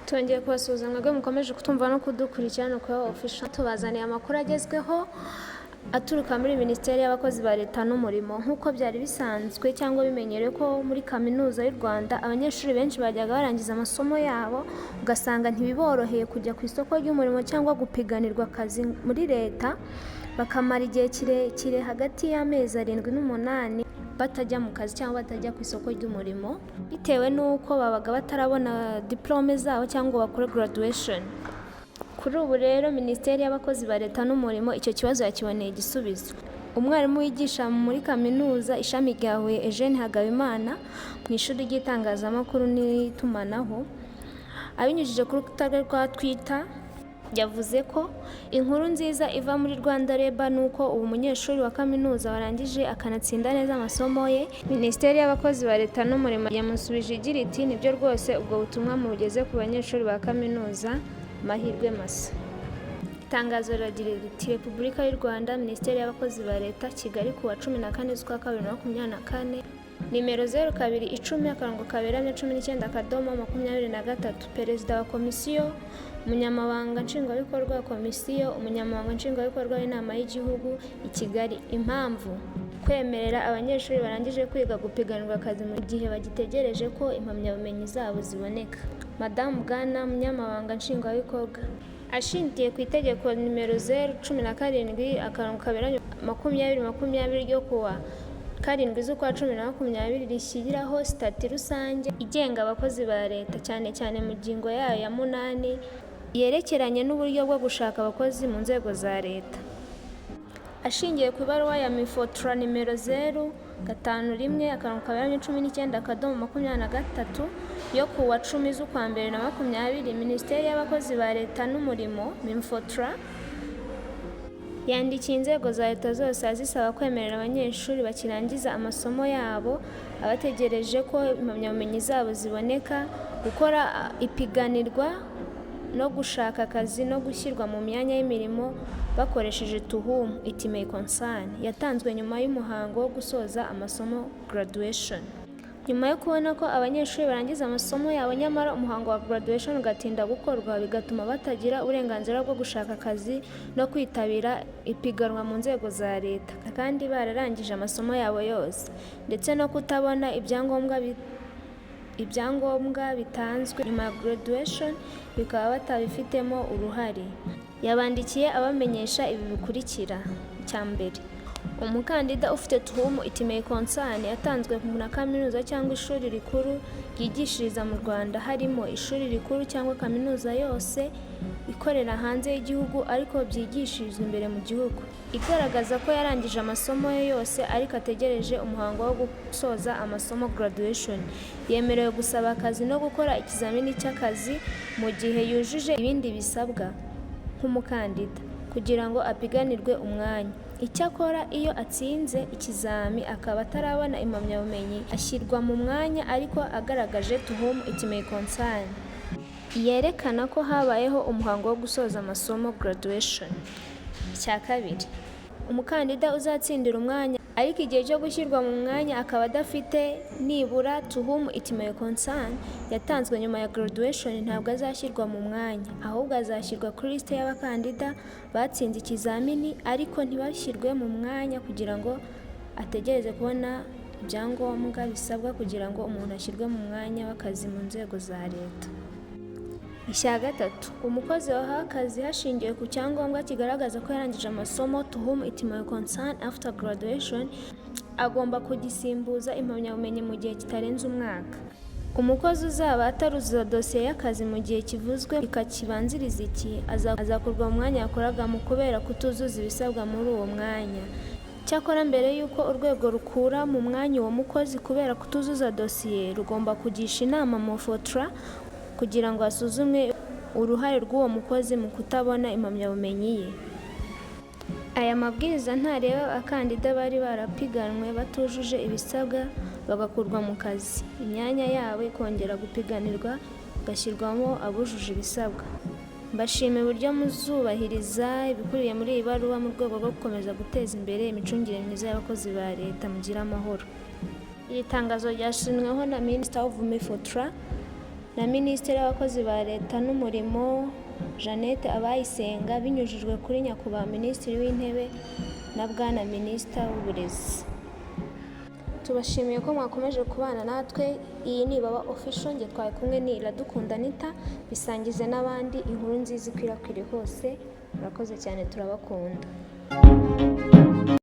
Twongeye kubasuhuza mwebwe mukomeje kutumva no kudukurikirana kuri official, tubazaniye amakuru agezweho aturuka muri Minisiteri y'Abakozi ba Leta n'Umurimo. Nk'uko byari bisanzwe cyangwa bimenyerewe ko muri Kaminuza y'u Rwanda abanyeshuri benshi bajyaga barangiza amasomo yabo ugasanga ntibiboroheye kujya ku isoko ry'umurimo cyangwa gupiganirwa akazi muri Leta, bakamara igihe kirekire hagati y'amezi 7 n'8 batajya mu kazi cyangwa batajya ku isoko ry'umurimo bitewe n'uko babaga batarabona diplome zabo cyangwa bakora graduation. Kuri ubu rero Minisiteri y'Abakozi ba Leta n'Umurimo icyo kibazo yakiboneye igisubizo. Umwarimu wigisha muri kaminuza ishami rya Huye Eugene Hagabimana mu ishuri ry'itangazamakuru n'itumanaho abinyujije ku rukuta rwa Twitter yavuze ko inkuru nziza iva muri Rwanda Reba nuko ubu umunyeshuri wa kaminuza warangije akanatsinda neza amasomo ye. Minisiteri y'Abakozi ba Leta n'Umurimo yamusubije igira iti nibyo rwose ubwo butumwa mubugeze ku banyeshuri ba kaminuza, mahirwe masa. Itangazo riragira riti Repubulika y'u Rwanda, Minisiteri y'Abakozi ba Leta, Kigali ku wa 14 z'ukwa 2024, nimero 0210-219/23, Perezida wa Komisiyo, Umunyamabanga Nshingwabikorwa wa Komisiyo, Umunyamabanga Nshingwabikorwa w'Inama y'Igihugu i Kigali. Impamvu: kwemerera abanyeshuri barangije kwiga gupiganirwa akazi mu gihe bagitegereje ko impamyabumenyi zabo ziboneka. Madamu Bwana Munyamabanga Nshingwabikorwa ashingiye ku itegeko nimero 017/2020 ryo kuwa 7 z'ukwa 2020 rishyiraho sitati rusange igenga abakozi ba Leta, cyane cyane mu ngingo yayo ya 8 yerekeranye n'uburyo bwo gushaka abakozi mu nzego za Leta. Ashingiye ku ibaruwa ya MiniFotra nimero 051/2019/23 yo ku wa 10 z'ukwa 2020, Minisiteri y'Abakozi ba Leta n'Umurimo MiniFotra yandikiye inzego za Leta zose azisaba kwemerera abanyeshuri bakirangiza amasomo yabo abategereje ko impamyabumenyi zabo ziboneka gukora ipiganirwa no gushaka akazi no gushyirwa mu myanya y'imirimo bakoresheje to whom it may concern, yatanzwe nyuma y'umuhango wo gusoza amasomo graduation. Nyuma yo kubona ko abanyeshuri barangiza amasomo yabo nyamara umuhango wa graduation ugatinda gukorwa, bigatuma batagira uburenganzira bwo gushaka akazi no kwitabira ipiganwa mu nzego za Leta kandi bararangije amasomo yabo yose, ndetse no kutabona ibyangombwa bitanzwe nyuma ya graduation bikaba batabifitemo uruhare. Yabandikiye abamenyesha ibi bikurikira: icya mbere, umukandida ufite to whom it may concern yatanzwe na kaminuza cyangwa ishuri rikuru ryigishiriza mu Rwanda, harimo ishuri rikuru cyangwa kaminuza yose ikorera hanze y'igihugu ariko byigishirizwa imbere mu gihugu, igaragaza ko yarangije amasomo ye yose ariko ategereje umuhango wo gusoza amasomo graduation. Yemerewe gusaba akazi no gukora ikizamini cy'akazi mu gihe yujuje ibindi bisabwa nk'umukandida kugira ngo apiganirwe umwanya. Icyakora iyo atsinze ikizami akaba atarabona impamyabumenyi ashyirwa mu mwanya ariko agaragaje to whom it may concern, yerekana ko habayeho umuhango wo gusoza amasomo graduation. Icya kabiri, umukandida uzatsindira umwanya ariko igihe cyo gushyirwa mu mwanya akaba adafite nibura to whom it may concern yatanzwe nyuma ya graduation, ntabwo azashyirwa mu mwanya, ahubwo azashyirwa kuri liste y'abakandida batsinze ikizamini ariko ntibashyirwe mu mwanya kugira ngo ategereze kubona ibyangombwa bisabwa kugira ngo umuntu ashyirwe mu mwanya w'akazi mu nzego za Leta. Icya gatatu, umukozi wahawe akazi hashingiwe ku cyangombwa kigaragaza ko yarangije amasomo to whom it may concern after graduation agomba kugisimbuza impamyabumenyi mu gihe kitarenze umwaka. Umukozi uzaba ataruzuza dosiye y'akazi mu gihe kivuzwe bikakibanziriza iki azakurwa mu mwanya yakoragamo kubera kutuzuza ibisabwa muri uwo mwanya. Cyakora mbere y'uko urwego rukura mu mwanya uwo mukozi kubera kutuzuza dosiye, rugomba kugisha inama MiniFotra kugira ngo hasuzumwe uruhare rw'uwo mukozi mu kutabona impamyabumenyi ye. Aya mabwiriza ntareba abakandida bari barapiganwe batujuje ibisabwa bagakurwa mu kazi, imyanya yabo ikongera gupiganirwa igashyirwamo abujuje ibisabwa. Mbashimiye uburyo muzubahiriza ibikubiye muri iyi baruwa mu rwego rwo gukomeza guteza imbere imicungire myiza y'abakozi ba Leta. Mugira amahoro. Iri tangazo ryashinzweho na Minister of MiniFotra na Minisitiri w'Abakozi ba Leta n'Umurimo Jeannette Abayisenga binyujijwe kuri Nyakubahwa Minisitiri w'Intebe na Bwana Minisita w'Uburezi. Tubashimiye ko mwakomeje kubana natwe. Iyi ni Baba Official, nge twari kumwe ni Iradukunda Anita. Bisangize n'abandi inkuru nziza ikwirakwire hose. Murakoze cyane, turabakunda.